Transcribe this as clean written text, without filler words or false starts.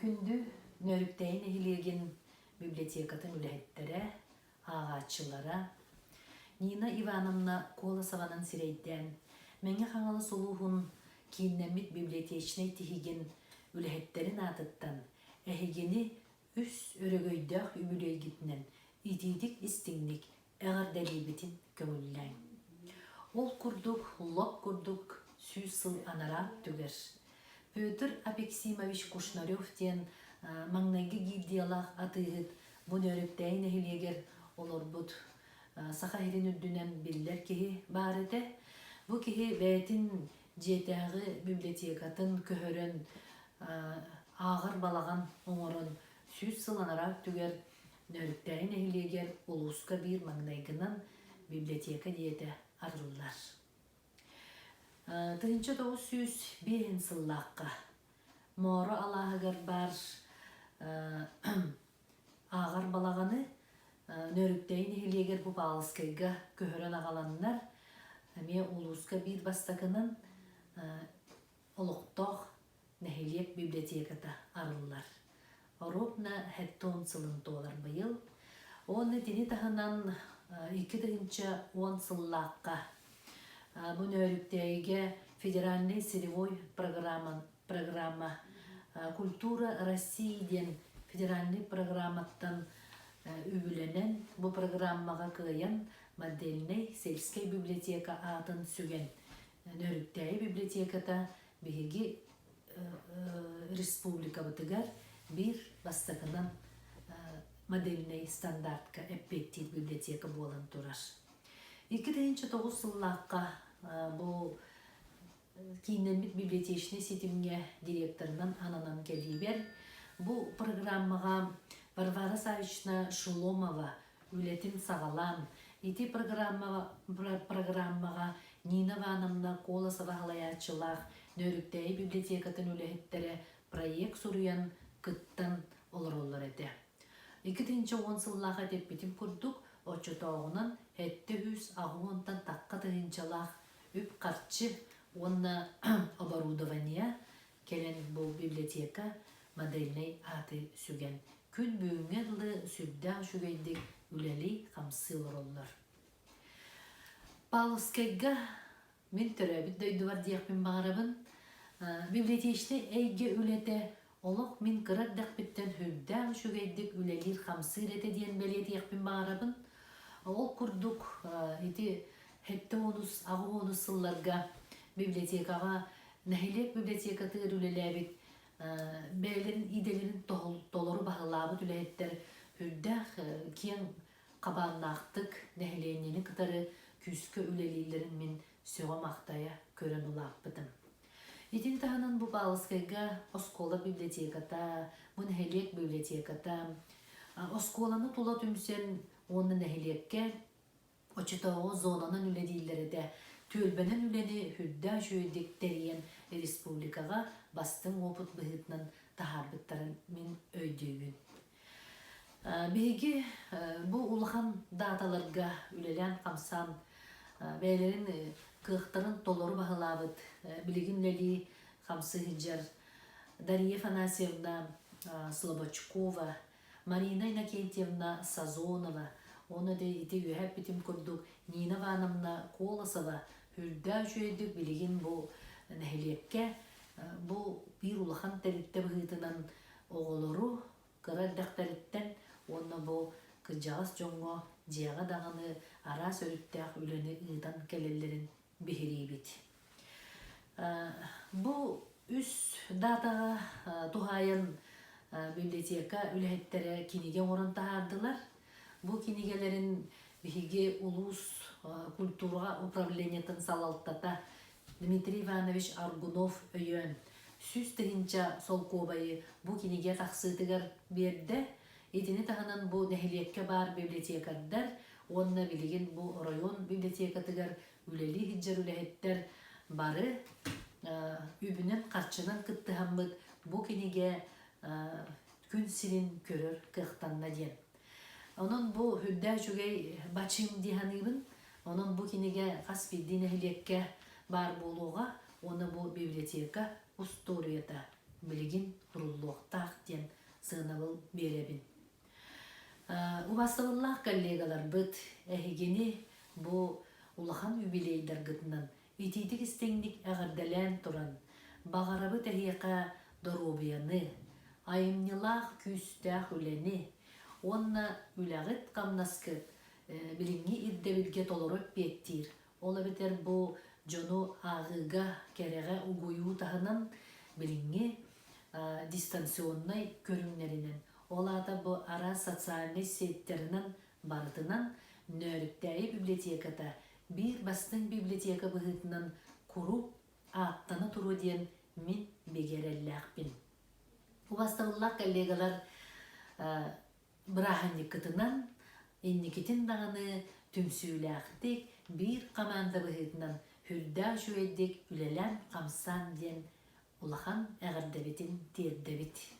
күндү нөрүктейин эхилиэгин библиотекатын үлэһэттерэ, ааҕааччылара, Нина Ивановна Колосованын сирейден, меңе хаңалы солуухун кииннэммит библиотечнай тихигин үлэһэттерин атыттан, эһигини үс өрөгөйдөөх үбүлэйгитинен итиитик истиңник эҕардэлиибитин көмүллээн. Ол курдук, лоп курдук, сүүс сыл анарап түгер. Петр Апексимович Кушнарев тен маңнайгы гидиялах атыгыт бу нөрүктәйин эхилиэгер олорбут саха хирин үрдүнен биллер киһи баарыте. Бу киһи бәйтин жетәгы библиотекатын көһөрөн аагар балаган оңорон сүүс сыл анарап түгер нөрүктәйин эхилиэгер улууска бир маңнайгынан библиотека диэте арыллар. Тыгынча 905 сыллааққа моро алааһыгар бар аагар балаганы нөрүктәйин эхилиэгер бу паалыскайга көһөрөн агаланнар, эме улууска бир бастакынан олоқтоох нэхилиек библиотеката арыллар. Оропна хэттон сылын тоолар быйыл. Оны тини таһынан 2-10 сыллааққа бу нөрүктәйге федеральный целевой программа «Культура России» ден федеральный программаттан үбүленен бу программага кыйын модельный сельская библиотека атын сүген нөрүктәй библиотеката биһиги республика бытыгар бир бастакынан модельный стандартка эппеттит библиотека болан турар. 2-9 сыллааққа бу кийинемит библиотечный сетимге директорынан ананан келибер. Бу программага Варвара Савична Шуломова үлетин сагалан. Ити программага Нина Ивановна Колосова халаячылах нөрүктәй библиотекатын үлэһиттере проект суруян кыттан олор эте. 2-10 сыллаға деппетим курдук, очотоғынан хетте хүс ағуонтан таққа тыгынчалах үп қарчы онна оборудования келен бұл библиотека модельный аты сүген. Күн бүгінгерлі сүрдәң шүгейдік үләли қамсылыр олар. Палыскайга мен төрәбіт дөйді бар дейекпен бағарабын. Библиотечті әйге үләте олық мен қырардақ біттен хүрдәң шүгейдік үләлер қамсыр әте дейін бәлет еқпен бағарабын. Ол күрдік хетті ағы онус сылларға библиотекаға нәхилек библиотека тығыр үләләбіт бәлерін иделерін толору бағылабы үләйттер хүрдәқ кен қабаннақтық нәхиленені қытары күскі үләлейлерін мен сөға мақтая көрін ұлақ Итин таһанан бу палыскайга оскола библиотеката, бу нәхилек библиотеката, осколаны тула түмсен оны нәхилекке очытоғы зонанын үледейлері де төлбенен үледі хүрдә жүйедік дәріен республикаға бастың опыт бұғытынан тахарбыттарын мен өйдеуін. Беги бу улахан даталарга үлелен қамсан бәйлерин кыhtарын толору бағылабыт билигин лели хамсы хиджар Дарья Фанасьевна Слободчкова, Марина Иннокентьевна Сазонова, оны да ити үйәп бітім көрдік Нина Ивановна Колосова хүрдә жүйедік билигин бу нәхилекке бу бир улахан тәрітті бұғытынан оғылыру қырардақ тәриттен оны бу кыджағыз жоңго жияға дағаны ара сөріттәқ үлені ұйдан кәлелерін бихирибит. Бу үс датаға тухайын библиотека үләһеттері кинеге орын тахардылар. Бу кинегелерин бихиге улус культура управлениятын салалтата Дмитрий Иванович Аргунов өйөн сүз тыгынча сол кобайы бу кинеге тақсытыгар берді. Етіне тағынан бу нәхилекке бар библиотекардар, онна билигин бу район библиотекатыгар үлели хиджар үләһеттер бары үбінен қарчынан кыттыхамбыт бу кинеге күн сирин көрөр кыхтанна ден. Onun bu hüddə жүгей бачым диханыбын, onun bu кинеге қаспидді нәхилекке бар болуға, оны bu библиотека усторията bilgin kurulluqtaq diyen sığınabıl berebin. Ubastığıllah kollegalar bıt ehigini bu ulahan jubileyler gıtından itidik istendik ağırdalen turan bağarabı tehiyaka dorubiyanı ayımnılaq küstah üleni onna ülağıt kamnaskı bilingi iddebilge toloruk bektir. Ola biter bu jonu ağıga kerege uguyu tahının bilingi distansiyonnay körünlerinin. Ola da bu ara sosyal setlerinin barıtınan nörüktäyi bibliotekata bir bastın biblioteka bıhıtının kuru attana turu diyen min begerellakbin. Bu bastığıllah kollegalar bırahanlık kıtınan ennikitin dağını tümsüylaktik bir komanda bıhıtından hürda şu eddik ülelen kamsan diyen ulahan ağırdabitin dirdabit.